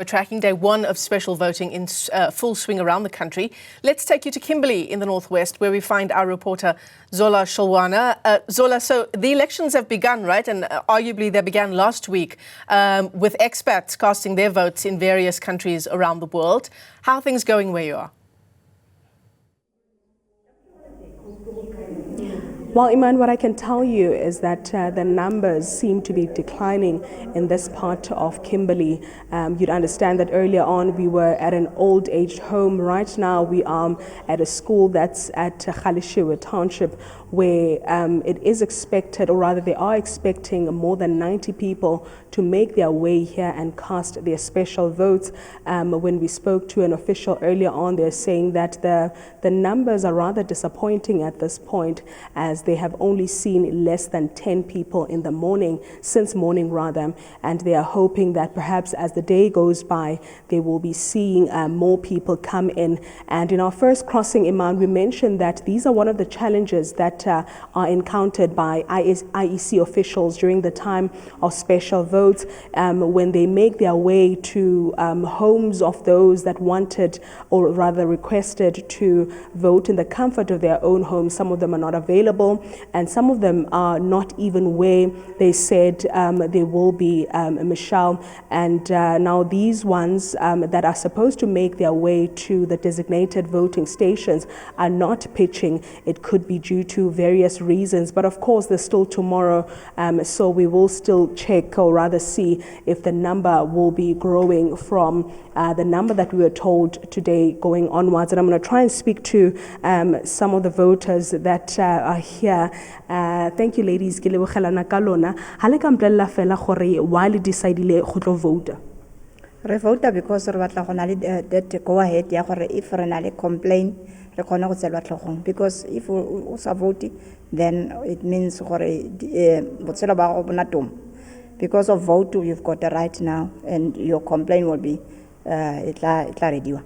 We're tracking day one of special voting in full swing around the country. Let's take you to Kimberley in the northwest, where we find our reporter Zola Sholwana. Zola, so the elections have begun, right? And arguably they began last week with expats casting their votes in various countries around the world. How are things going where you are? Well, Iman, what I can tell you is that the numbers seem to be declining in this part of Kimberley. You'd understand that earlier on we were at an old age home. Right now we are at a school that's at Khalishiwe Township, where it is expected, or rather they are expecting more than 90 people to make their way here and cast their special votes. When we spoke to an official earlier on, they're saying that the numbers are rather disappointing at this point, as they have only seen less than 10 people in the morning, since morning rather, and they are hoping that perhaps as the day goes by, they will be seeing more people come in. And in our first crossing, Iman, we mentioned that these are one of the challenges that are encountered by IEC officials during the time of special votes, when they make their way to homes of those that wanted, or rather requested, to vote in the comfort of their own homes. Some of them are not available, and some of them are not even where they said they will be, Michelle. And now these ones that are supposed to make their way to the designated voting stations are not pitching. It could be due to various reasons, but of course there's still tomorrow, so we will still check, or rather see, if the number will be growing from the number that we were told today going onwards. And I'm going to try and speak to some of the voters that are here. Thank you, ladies. Ke lebogelana ka lona. Ha le ka mpolelela fela gore why le decidile go tlo vote? Re vote because re batla go na le that go ahead ya gore if re na le complain re kgona go tselwa tlhogong, because if o sa vote then it means gore botshelo ba go bona tom. Because of vote you've got the right now, and your complaint will be itla rediwa.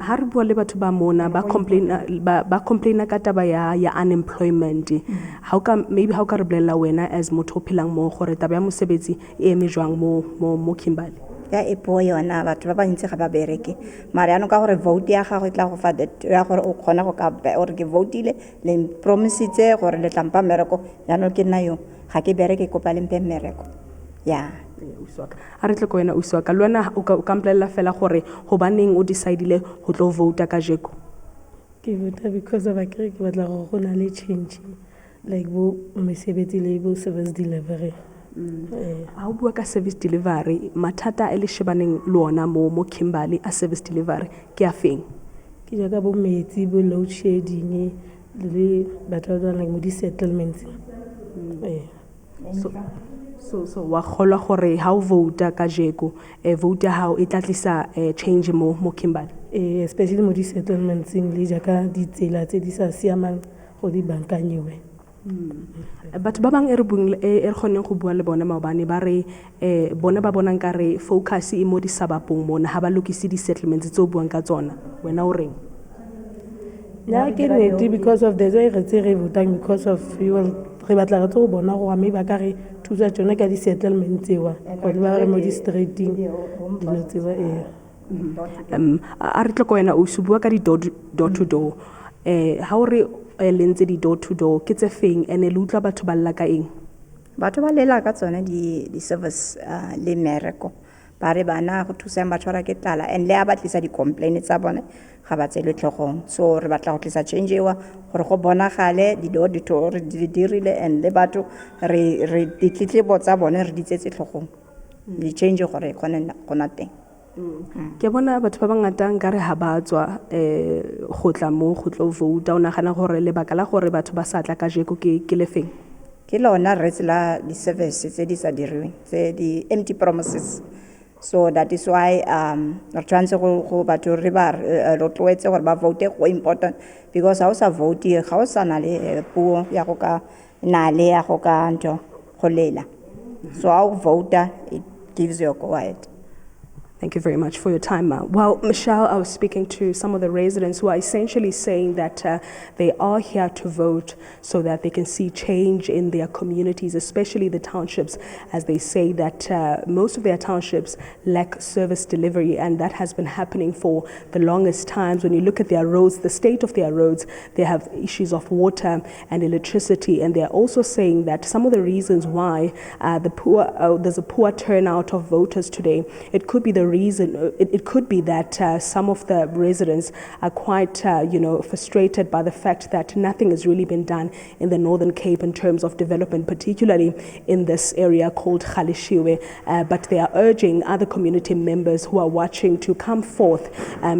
Ha re bua le batho ba mona ba complaina ka taba ya unemployment. Maybe how ka re bolela wena as motho o phelang mo gore taba ya mosebetsi e eme jwang mo Kimberley? Ya e po yona batho ba bantsi ga ba bereke, mara ano ka gore vote ya gago tla go fa that ya gore o khona go ka or ke voteile le promisitse gore le tlampa mereko ya no ke nna yo ga ke bereke kopa le mpe mereko ya a re tle ko wena uswaka le wena o ka mplelela fela gore hobaneng o decidile go tlo vote ka jeko? Ke vote because of ke batla go na le change, like bo mesebetsi le bo service delivery. Ha o bua ka service delivery, mathata a le shebaneng le ona mo Kimberley a service delivery ke a feng? Ke jaaka bo metsi, bo load shedding le batho ba like mo di settlements. So wa kgolwa gore ha o vote ka jeko vote ya hao e tla tlisa change mo Kimberley, especially mo di settlements le jaaka ditsela tse di sa siamang go di bankanyiwe. Batho ba bang e re kgoneng go bua le bona maobane ba re bona ba bonang ka re focus e mo di sabapong mona ha ba lokisi di settlements tse o buang ka tsona, wena o reng? Ya ke nete, because of the re voting because of fuel re batla re tlo bona go ame ba ka re thusa tsone ka di settlements tsewa go ba re mo di streeting dilo tsewa a re tle ko wena o subua ka di door to door, ha o re lentse di door to door ke tse feng ene le utlwa batho ba lla ka eng? Batho ba lela ka tsone di service le mereko ba re bana go thusa batho ra ke tlala, and le a batlisa di complaints tsa bone ga ba tselwe tlhogong. So re batla go tlisa change ewa gore go bonagale di door to door di dirile, and le batho re ditlitlebo tsa bone re ditsetse tlhogong di change gore gona teng. Ke bona batho ba bangata nkare ha ba tswa go tla mo go tlo vote. O nagana gore lebaka la gore batho ba sa tla ka jeko ke le feng? Ke lona re tsela di service tse di sa diriweng, tse di empty promises. So that is why re tshwanetse go batho re ba rotloetse gore ba vote go important, because ha o sa vote ga o sa na le puo ya go ka na le ya go ka ntho go lela. So ha o vote it gives you a go ahead. Thank you very much for your time. Well, Michelle, I was speaking to some of the residents who are essentially saying that they are here to vote so that they can see change in their communities, especially the townships, as they say that most of their townships lack service delivery, and that has been happening for the longest times. When you look at their roads, the state of their roads, they have issues of water and electricity, and they're also saying that some of the reasons why there's a poor turnout of voters today, it could be the reason, it could be that some of the residents are quite, frustrated by the fact that nothing has really been done in the Northern Cape in terms of development, particularly in this area called Khalishiwe. But they are urging other community members who are watching to come forth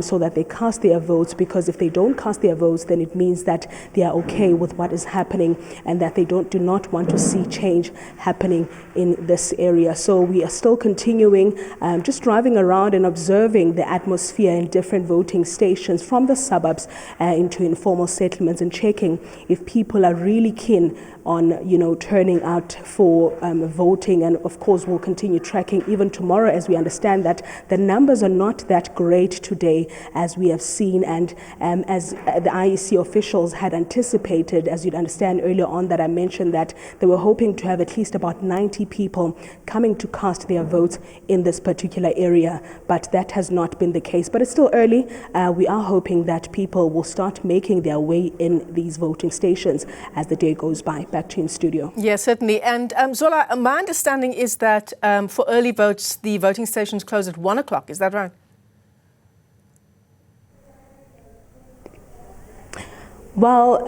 so that they cast their votes, because if they don't cast their votes, then it means that they are okay with what is happening and that they do not want to see change happening in this area. So we are still continuing, just driving around and observing the atmosphere in different voting stations from the suburbs into informal settlements, and checking if people are really keen on turning out for voting. And of course we'll continue tracking even tomorrow, as we understand that the numbers are not that great today as we have seen, and as the IEC officials had anticipated, as you'd understand earlier on that I mentioned that they were hoping to have at least about 90 people coming to cast their votes in this particular area, but that has not been the case. But it's still early. We are hoping that people will start making their way in these voting stations as the day goes by. Back to you in studio. Yes, certainly. And Zola, my understanding is that for early votes, the voting stations close at 1 o'clock. Is that right? Well,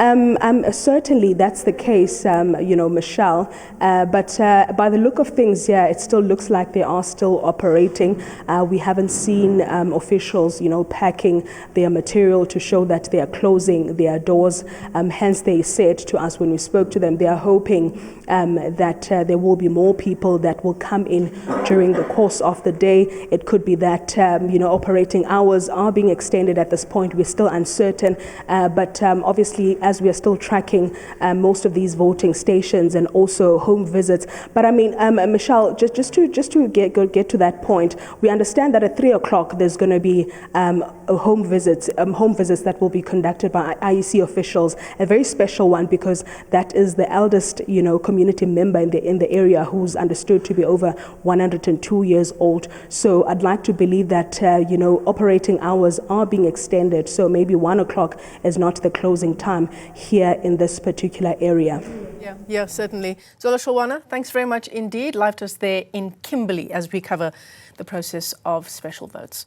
certainly that's the case, Michelle. But by the look of things, yeah, it still looks like they are still operating. We haven't seen officials, packing their material to show that they are closing their doors. Hence, they said to us when we spoke to them, they are hoping that there will be more people that will come in during the course of the day. It could be that, operating hours are being extended at this point. We're still uncertain, but obviously, as we are still tracking most of these voting stations and also home visits. But I mean, Michelle, just to get to that point, we understand that at 3 o'clock there's going to be home visits that will be conducted by IEC officials. A very special one, because that is the eldest, community member in the area, who's understood to be over 102 years old. So I'd like to believe that operating hours are being extended. So maybe 1 o'clock is not the closing time here in this particular area. Yeah, certainly. Zola Sholwana, thanks very much indeed. Live to us there in Kimberley as we cover the process of special votes.